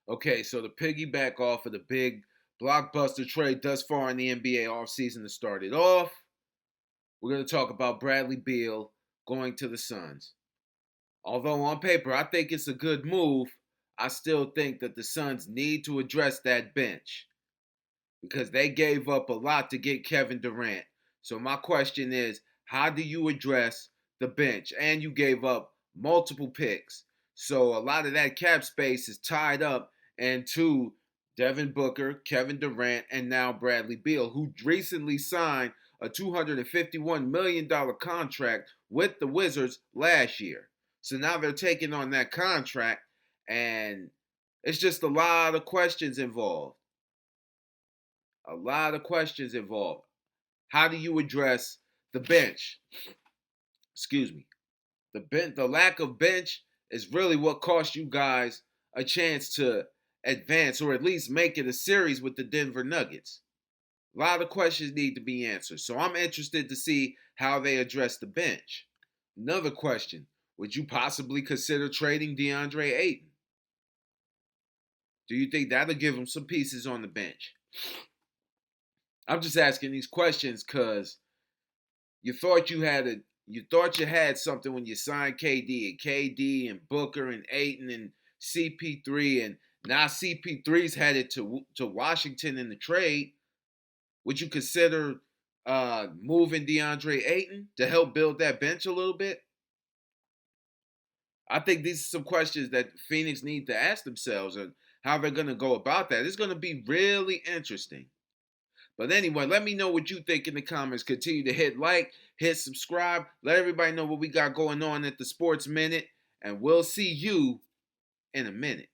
Okay, so to piggyback off of the big blockbuster trade thus far in the NBA offseason to start it off, we're going to talk about Bradley Beal going to the Suns. Although on paper I think it's a good move, I still think that the Suns need to address that bench because they gave up a lot to get Kevin Durant. So my question is, how do you address the bench? And you gave up multiple picks. So a lot of that cap space is tied up into Devin Booker, Kevin Durant, and now Bradley Beal, who recently signed a $251 million contract with the Wizards last year. So now they're taking on that contract, and it's just a lot of questions involved. A lot of questions involved. How do you address the bench? Excuse me. The lack of bench is really what cost you guys a chance to advance or at least make it a series with the Denver Nuggets. A lot of questions need to be answered. So I'm interested to see how they address the bench. Another question, would you possibly consider trading DeAndre Ayton? Do you think that'll give him some pieces on the bench? I'm just asking these questions because you thought you had something when you signed KD and Booker and Ayton and CP3, and now CP3's headed to Washington in the trade. Would you consider moving DeAndre Ayton to help build that bench a little bit? I think these are some questions that Phoenix need to ask themselves and how they're going to go about that. It's going to be really interesting. But anyway, let me know what you think in the comments. Continue to hit like, hit subscribe. Let everybody know what we got going on at the Sports Minute. And we'll see you in a minute.